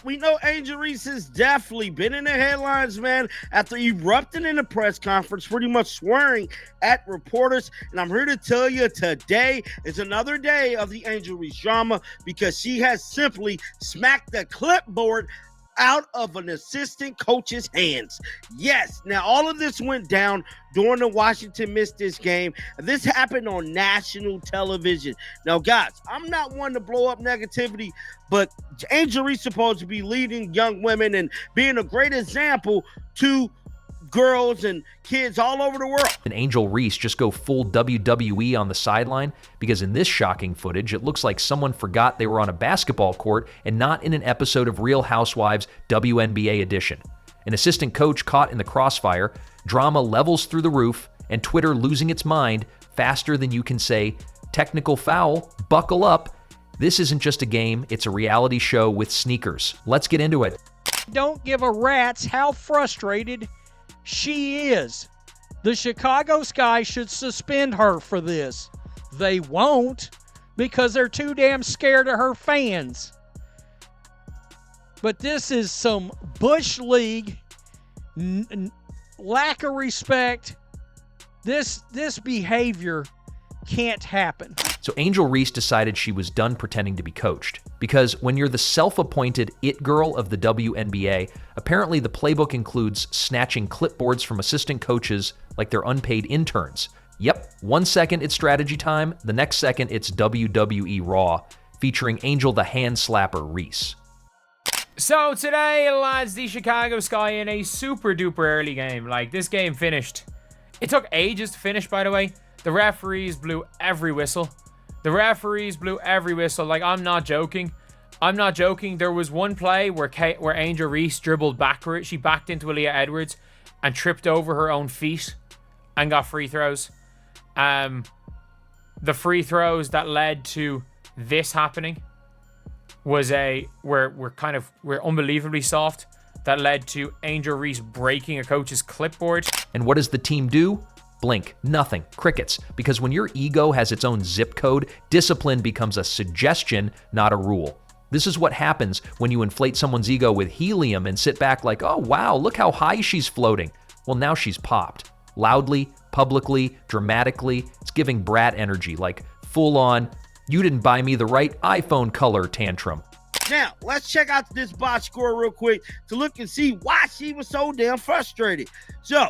we know Angel Reese has definitely been in the headlines, man, after erupting in the press conference, pretty much swearing at reporters. And I'm here to tell you today is another day of the Angel Reese drama because she has simply smacked the clipboard out of an assistant coach's hands. Yes, now all of this went down during the Washington missed this game. This happened on national television. Now, guys, I'm not one to blow up negativity, but Angel Reese is supposed to be leading young women and being a great example to girls and kids all over the world. And Angel Reese just go full WWE on the sideline because in this shocking footage, it looks like someone forgot they were on a basketball court and not in an episode of Real Housewives WNBA edition. An assistant coach caught in the crossfire, drama levels through the roof, and Twitter losing its mind faster than you can say, technical foul, buckle up. This isn't just a game, it's a reality show with sneakers. Let's get into it. Don't give a rat's how frustrated she is. The Chicago Sky should suspend her for this. They won't because they're too damn scared of her fans. But this is some Bush League lack of respect. This behavior can't happen. So Angel Reese decided she was done pretending to be coached. Because when you're the self-appointed it girl of the WNBA, apparently the playbook includes snatching clipboards from assistant coaches like they're unpaid interns. Yep, 1 second it's strategy time, the next second it's WWE Raw, featuring Angel the Hand Slapper Reese. So today, lads, the Chicago Sky in a super duper early game. Like, this game finished. It took ages to finish, by the way. The referees blew every whistle. Like, I'm not joking. There was one play where Angel Reese dribbled backwards. She backed into Aaliyah Edwards and tripped over her own feet and got free throws. The free throws that led to this happening were unbelievably soft. That led to Angel Reese breaking a coach's clipboard. And what does the team do? Blink. Nothing. Crickets. Because when your ego has its own zip code, discipline becomes a suggestion, not a rule. This is what happens when you inflate someone's ego with helium and sit back like, oh wow, look how high she's floating. Well, now she's popped. Loudly, publicly, dramatically. It's giving brat energy, like full on, you didn't buy me the right iPhone color tantrum. Now, let's check out this box score real quick to look and see why she was so damn frustrated. So,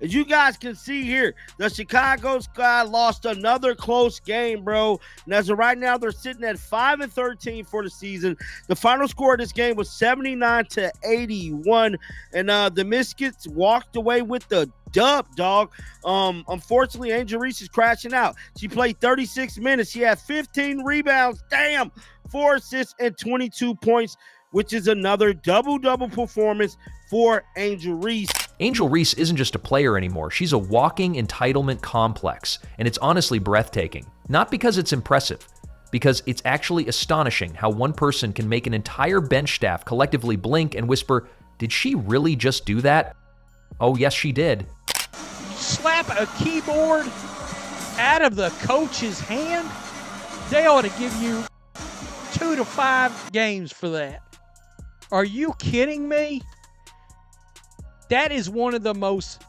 as you guys can see here, the Chicago Sky lost another close game, bro. And as of right now, they're sitting at 5-13 for the season. The final score of this game was 79-81. And the Misfits walked away with the dub, dog. Unfortunately, Angel Reese is crashing out. She played 36 minutes. She had 15 rebounds. Damn. 4 assists and 22 points, which is another double-double performance for Angel Reese. Angel Reese isn't just a player anymore. She's a walking entitlement complex, and it's honestly breathtaking. Not because it's impressive, because it's actually astonishing how one person can make an entire bench staff collectively blink and whisper, did she really just do that? Oh, yes, she did. Slap a keyboard out of the coach's hand? They ought to give you 2 to 5 games for that. Are you kidding me? That is one of the most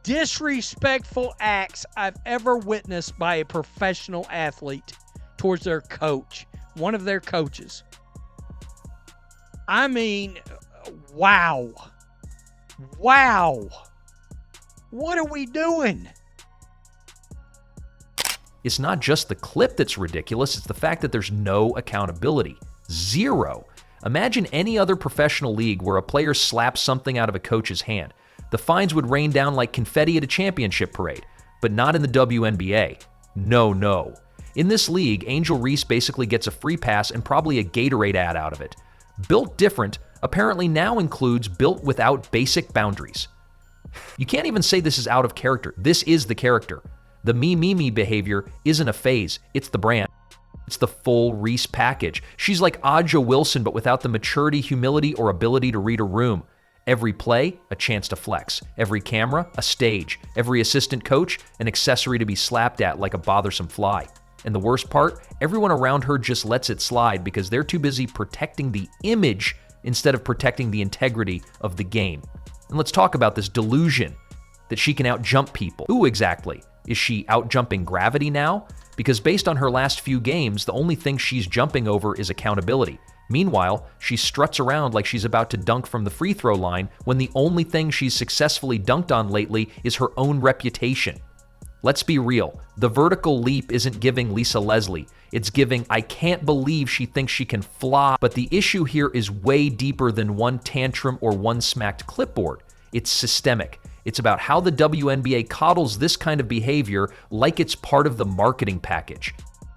disrespectful acts I've ever witnessed by a professional athlete towards their coach, one of their coaches. I mean, wow. Wow. What are we doing? It's not just the clip that's ridiculous, it's the fact that there's no accountability. Zero. Imagine any other professional league where a player slaps something out of a coach's hand. The fines would rain down like confetti at a championship parade, but not in the WNBA. No. In this league, Angel Reese basically gets a free pass and probably a Gatorade ad out of it. Built Different apparently now includes built without basic boundaries. You can't even say this is out of character. This is the character. The me behavior isn't a phase, it's the brand. It's the full Reese package. She's like Aja Wilson, but without the maturity, humility, or ability to read a room. Every play, a chance to flex. Every camera, a stage. Every assistant coach, an accessory to be slapped at like a bothersome fly. And the worst part, everyone around her just lets it slide because they're too busy protecting the image instead of protecting the integrity of the game. And let's talk about this delusion that she can out-jump people. Who exactly? Is she out-jumping gravity now? Because based on her last few games, the only thing she's jumping over is accountability. Meanwhile, she struts around like she's about to dunk from the free throw line when the only thing she's successfully dunked on lately is her own reputation. Let's be real. The vertical leap isn't giving Lisa Leslie. It's giving, I can't believe she thinks she can fly. But the issue here is way deeper than one tantrum or one smacked clipboard. It's systemic. It's about how the WNBA coddles this kind of behavior like it's part of the marketing package.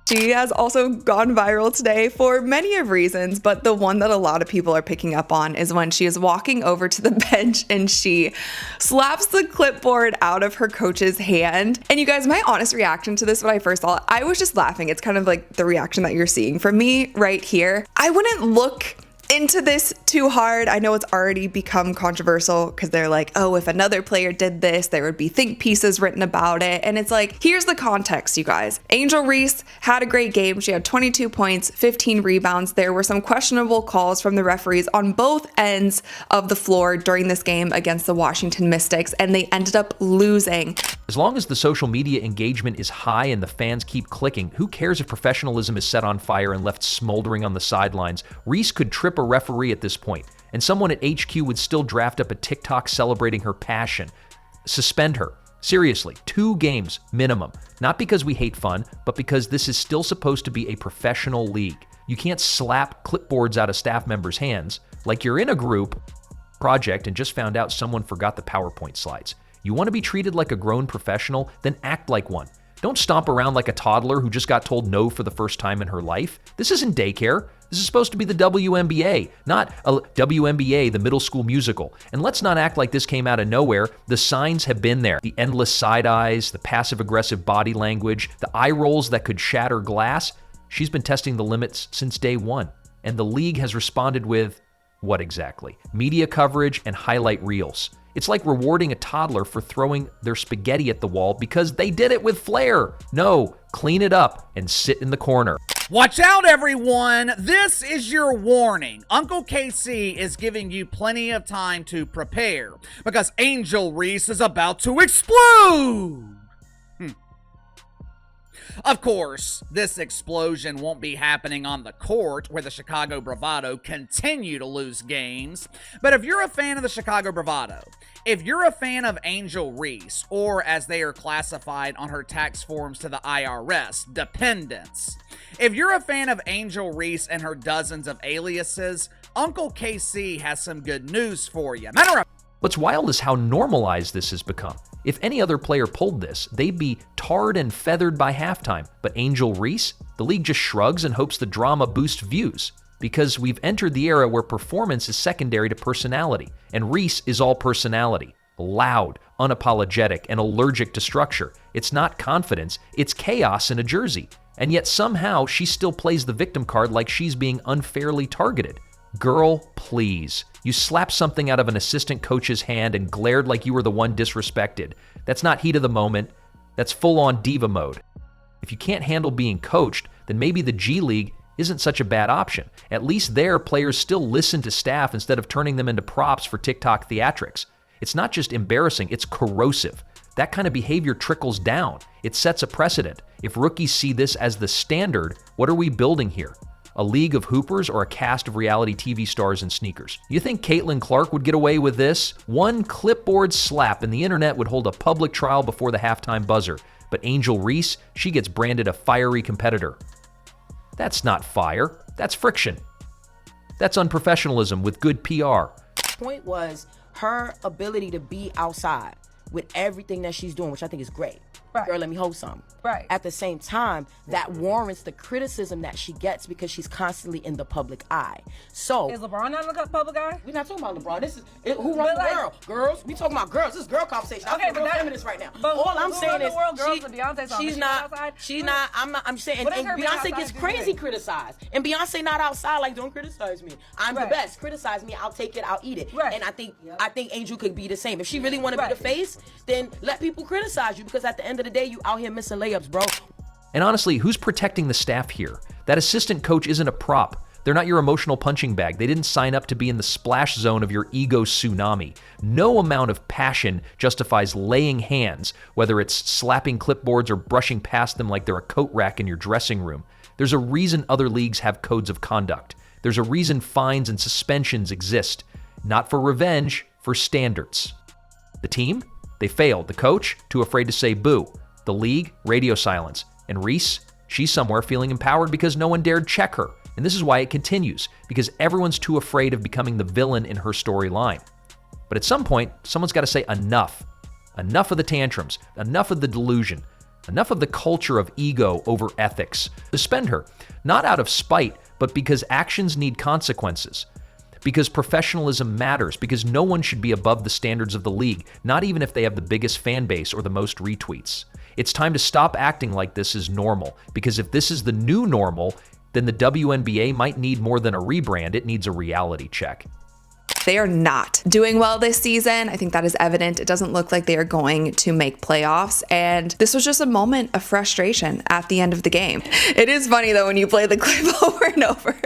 She has also gone viral today for many of reasons, but the one that a lot of people are picking up on is when she is walking over to the bench and she slaps the clipboard out of her coach's hand. And you guys, my honest reaction to this when I first saw it, I was just laughing. It's kind of like the reaction that you're seeing from me right here. I wouldn't look into this too hard. I know it's already become controversial because they're like, oh, if another player did this, there would be think pieces written about it. And it's like, here's the context, you guys. Angel Reese had a great game. She had 22 points, 15 rebounds. There were some questionable calls from the referees on both ends of the floor during this game against the Washington Mystics, and they ended up losing. As long as the social media engagement is high and the fans keep clicking, who cares if professionalism is set on fire and left smoldering on the sidelines? Reese could trip a referee at this point, and someone at HQ would still draft up a TikTok celebrating her passion. Suspend her. Seriously, 2 games minimum. Not because we hate fun, but because this is still supposed to be a professional league. You can't slap clipboards out of staff members' hands like you're in a group project and just found out someone forgot the PowerPoint slides. You want to be treated like a grown professional? Then act like one. Don't stomp around like a toddler who just got told no for the first time in her life. This isn't daycare. This is supposed to be the WNBA, not a WNBA, the middle school musical. And let's not act like this came out of nowhere. The signs have been there. The endless side eyes, the passive-aggressive body language, the eye rolls that could shatter glass. She's been testing the limits since day one. And the league has responded with, what exactly? Media coverage and highlight reels. It's like rewarding a toddler for throwing their spaghetti at the wall because they did it with flair. No, clean it up and sit in the corner. Watch out, everyone. This is your warning. Uncle KC is giving you plenty of time to prepare because Angel Reese is about to explode. Of course, this explosion won't be happening on the court where the Chicago Bravado continue to lose games. But if you're a fan of the Chicago Bravado, if you're a fan of Angel Reese, or as they are classified on her tax forms to the IRS, dependents, if you're a fan of Angel Reese and her dozens of aliases, Uncle KC has some good news for you. What's wild is how normalized this has become. If any other player pulled this, they'd be tarred and feathered by halftime. But Angel Reese? The league just shrugs and hopes the drama boosts views. Because we've entered the era where performance is secondary to personality. And Reese is all personality. Loud, unapologetic, and allergic to structure. It's not confidence, it's chaos in a jersey. And yet somehow she still plays the victim card like she's being unfairly targeted. Girl, please. You slapped something out of an assistant coach's hand and glared like you were the one disrespected. That's not heat of the moment. That's full-on diva mode. If you can't handle being coached, then maybe the G League isn't such a bad option. At least there, players still listen to staff instead of turning them into props for TikTok theatrics. It's not just embarrassing, it's corrosive. That kind of behavior trickles down. It sets a precedent. If rookies see this as the standard, what are we building here? A league of hoopers or a cast of reality TV stars in sneakers? You think Caitlin Clark would get away with this? One clipboard slap and the internet would hold a public trial before the halftime buzzer. But Angel Reese, she gets branded a fiery competitor. That's not fire, that's friction. That's unprofessionalism with good PR. Point was her ability to be outside with everything that she's doing, which I think is great. Right. Girl, let me hold something. Right. At the same time, that warrants the criticism that she gets because she's constantly in the public eye. So is LeBron not in the public eye? We're not talking about LeBron. This is who runs the world. Girls. We talking about girls. This is girl conversation. Okay, I'm a feminist right now. All I'm saying is she's not. I'm saying, and Beyonce gets crazy criticized, and Beyonce not outside like, don't criticize me. I'm the best. Criticize me. I'll take it. I'll eat it. Right. And I think Angel could be the same. If she really want to be the face, then let people criticize you because at the end of the day, you out here missing layups, bro. And honestly, who's protecting the staff here? That assistant coach isn't a prop. They're not your emotional punching bag. They didn't sign up to be in the splash zone of your ego tsunami. No amount of passion justifies laying hands, whether it's slapping clipboards or brushing past them like they're a coat rack in your dressing room. There's a reason other leagues have codes of conduct. There's a reason fines and suspensions exist. Not for revenge, for standards. The team? They failed. The coach? Too afraid to say boo. The league? Radio silence. And Reese? She's somewhere feeling empowered because no one dared check her. And this is why it continues, because everyone's too afraid of becoming the villain in her storyline. But at some point, someone's got to say enough. Enough of the tantrums. Enough of the delusion. Enough of the culture of ego over ethics. Suspend her, not out of spite, but because actions need consequences. Because professionalism matters, because no one should be above the standards of the league, not even if they have the biggest fan base or the most retweets. It's time to stop acting like this is normal, because if this is the new normal, then the WNBA might need more than a rebrand, it needs a reality check. They are not doing well this season. I think that is evident. It doesn't look like they are going to make playoffs. And this was just a moment of frustration at the end of the game. It is funny though when you play the clip over and over.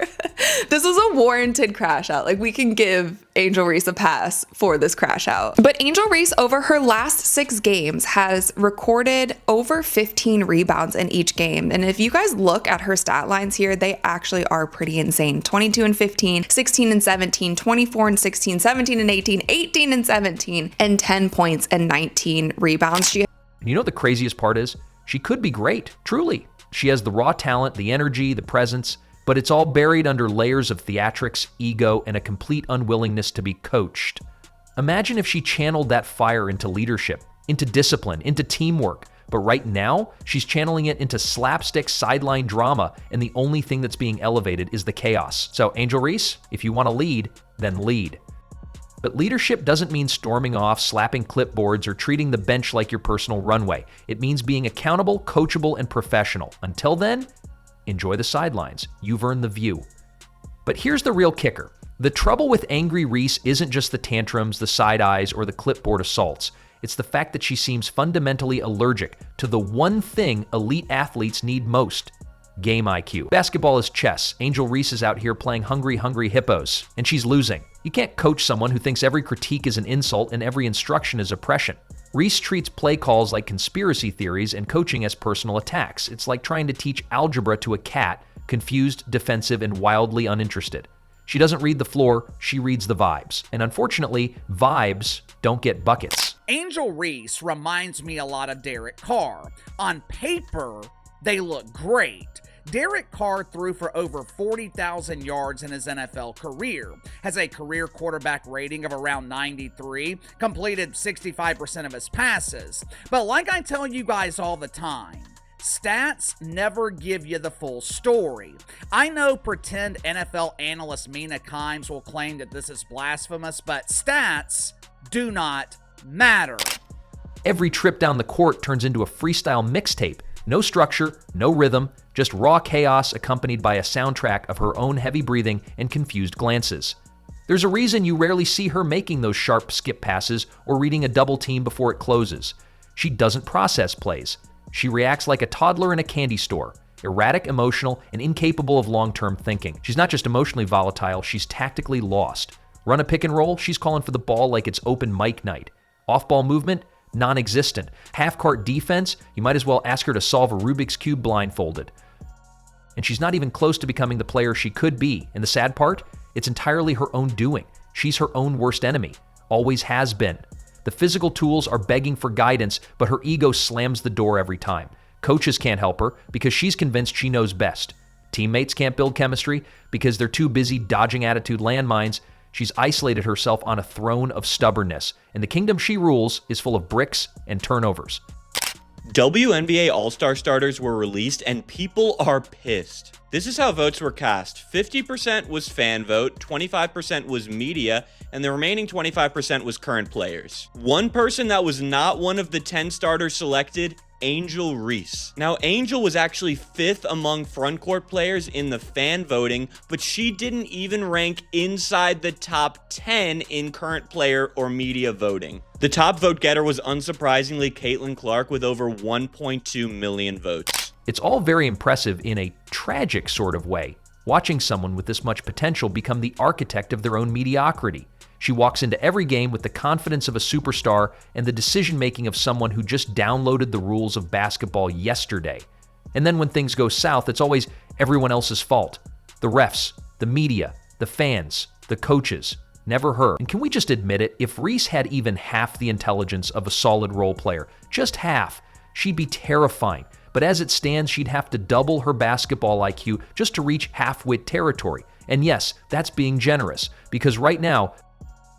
This was a warranted crash out. Like, we can give Angel Reese a pass for this crash out. But Angel Reese, over her last 6 games, has recorded over 15 rebounds in each game. And if you guys look at her stat lines here, they actually are pretty insane. 22 and 15, 16 and 17, 24 and 16, 17 and 18, 18 and 17, and 10 points and 19 rebounds. You know what the craziest part is? She could be great, truly. She has the raw talent, the energy, the presence, but it's all buried under layers of theatrics, ego, and a complete unwillingness to be coached. Imagine if she channeled that fire into leadership, into discipline, into teamwork. But right now, she's channeling it into slapstick sideline drama, and the only thing that's being elevated is the chaos. So, Angel Reese, if you want to lead, then lead. But leadership doesn't mean storming off, slapping clipboards, or treating the bench like your personal runway. It means being accountable, coachable, and professional. Until then, enjoy the sidelines. You've earned the view. But here's the real kicker. The trouble with Angry Reese isn't just the tantrums, the side eyes, or the clipboard assaults. It's the fact that she seems fundamentally allergic to the one thing elite athletes need most: game IQ. Basketball is chess. Angel Reese is out here playing hungry, hungry hippos, and she's losing. You can't coach someone who thinks every critique is an insult and every instruction is oppression. Reese treats play calls like conspiracy theories and coaching as personal attacks. It's like trying to teach algebra to a cat, confused, defensive, and wildly uninterested. She doesn't read the floor, she reads the vibes. And unfortunately, vibes don't get buckets. Angel Reese reminds me a lot of Derek Carr. On paper, they look great. Derek Carr threw for over 40,000 yards in his NFL career, has a career quarterback rating of around 93, completed 65% of his passes. But like I tell you guys all the time, stats never give you the full story. I know pretend NFL analyst Mina Kimes will claim that this is blasphemous, but stats do not matter. Every trip down the court turns into a freestyle mixtape. No structure, no rhythm, just raw chaos accompanied by a soundtrack of her own heavy breathing and confused glances. There's a reason you rarely see her making those sharp skip passes or reading a double team before it closes. She doesn't process plays. She reacts like a toddler in a candy store, erratic, emotional, and incapable of long-term thinking. She's not just emotionally volatile, she's tactically lost. Run a pick and roll, she's calling for the ball like it's open mic night. Off-ball movement, non-existent. Half-court defense, you might as well ask her to solve a Rubik's Cube blindfolded. And she's not even close to becoming the player she could be. And the sad part? It's entirely her own doing. She's her own worst enemy. Always has been. The physical tools are begging for guidance, but her ego slams the door every time. Coaches can't help her because she's convinced she knows best. Teammates can't build chemistry because they're too busy dodging attitude landmines. She's isolated herself on a throne of stubbornness, and the kingdom she rules is full of bricks and turnovers. WNBA All-Star starters were released and people are pissed. This is how votes were cast. 50% was fan vote, 25% was media, and the remaining 25% was current players. One person that was not one of the 10 starters selected, Angel Reese. Now, Angel was actually 5th among frontcourt players in the fan voting, but she didn't even rank inside the top 10 in current player or media voting. The top vote getter was unsurprisingly Caitlin Clark with over 1.2 million votes. It's all very impressive in a tragic sort of way. watching someone with this much potential become the architect of their own mediocrity. She walks into every game with the confidence of a superstar and the decision-making of someone who just downloaded the rules of basketball yesterday. And then when things go south, it's always everyone else's fault. The refs, the media, the fans, the coaches, never her. And can we just admit it? If Reese had even half the intelligence of a solid role player, just half, she'd be terrifying. But as it stands, she'd have to double her basketball IQ just to reach half-wit territory. And yes, that's being generous, because right now,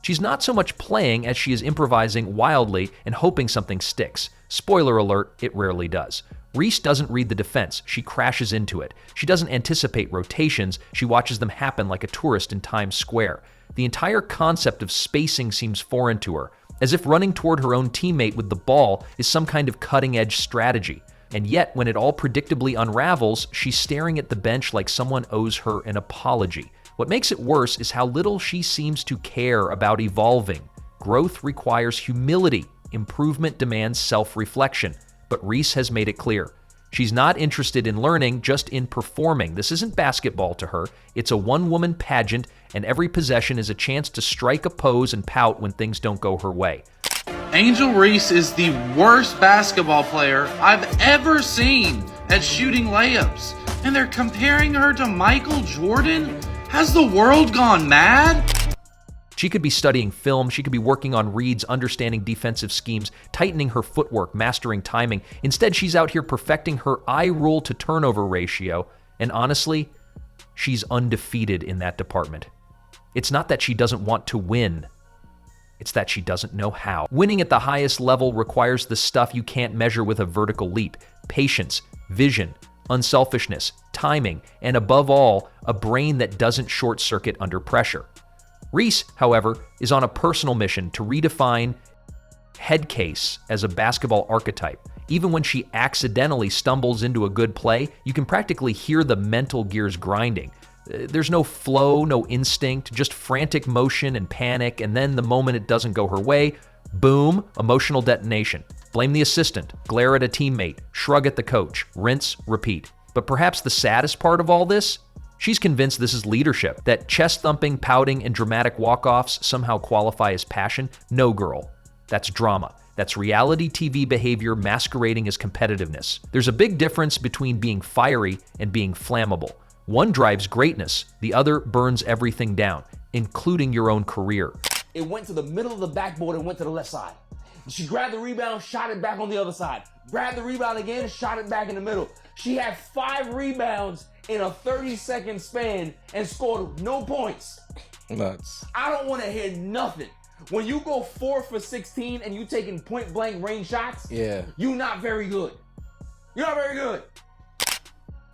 she's not so much playing as she is improvising wildly and hoping something sticks. Spoiler alert, it rarely does. Reese doesn't read the defense, she crashes into it. She doesn't anticipate rotations, she watches them happen like a tourist in Times Square. The entire concept of spacing seems foreign to her, as if running toward her own teammate with the ball is some kind of cutting-edge strategy. And yet, when it all predictably unravels, she's staring at the bench like someone owes her an apology. What makes it worse is how little she seems to care about evolving. Growth requires humility. Improvement demands self-reflection. But Reese has made it clear. She's not interested in learning, just in performing. This isn't basketball to her. It's a one-woman pageant, and every possession is a chance to strike a pose and pout when things don't go her way. Angel Reese is the worst basketball player I've ever seen at shooting layups. And they're comparing her to Michael Jordan? Has the world gone mad? She could be studying film, she could be working on reads, understanding defensive schemes, tightening her footwork, mastering timing. Instead, she's out here perfecting her eye rule to turnover ratio. And honestly, she's undefeated in that department. It's not that she doesn't want to win. It's that she doesn't know how. Winning at the highest level requires the stuff you can't measure with a vertical leap. Patience, vision, unselfishness, timing, and above all, a brain that doesn't short-circuit under pressure. Reese, however, is on a personal mission to redefine head case as a basketball archetype. Even when she accidentally stumbles into a good play, you can practically hear the mental gears grinding. There's no flow, no instinct, just frantic motion and panic, and then the moment it doesn't go her way, boom, emotional detonation. Blame the assistant, glare at a teammate, shrug at the coach, rinse, repeat. But perhaps the saddest part of all this? She's convinced this is leadership, that chest-thumping, pouting, and dramatic walk-offs somehow qualify as passion. No, girl. That's drama. That's reality TV behavior masquerading as competitiveness. There's a big difference between being fiery and being flammable. One drives greatness, the other burns everything down, including your own career. It went to the middle of the backboard and went to the left side. She grabbed the rebound, shot it back on the other side. Grabbed the rebound again, shot it back in the middle. She had 5 rebounds in a 30-second span and scored no points. Nuts. I don't want to hear nothing. When you go 4 for 16 and you taking point-blank range shots, you're not very good. You're not very good.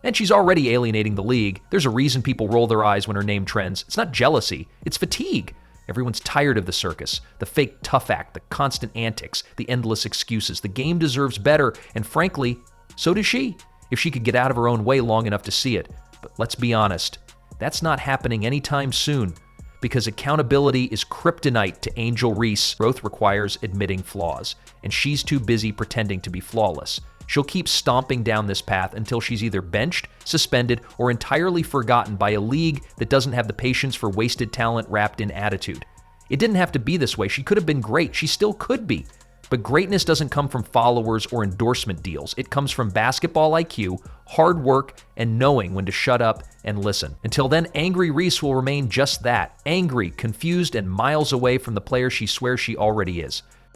And she's already alienating the league. There's a reason people roll their eyes when her name trends. It's not jealousy, it's fatigue. Everyone's tired of the circus, the fake tough act, the constant antics, the endless excuses. The game deserves better, and frankly, so does she, if she could get out of her own way long enough to see it. But let's be honest, that's not happening anytime soon, because accountability is kryptonite to Angel Reese. Growth requires admitting flaws, and she's too busy pretending to be flawless. She'll keep stomping down this path until she's either benched, suspended, or entirely forgotten by a league that doesn't have the patience for wasted talent wrapped in attitude. It didn't have to be this way. She could have been great. She still could be. But greatness doesn't come from followers or endorsement deals. It comes from basketball IQ, hard work, and knowing when to shut up and listen. Until then, Angry Reese will remain just that, angry, confused, and miles away from the player she swears she already is.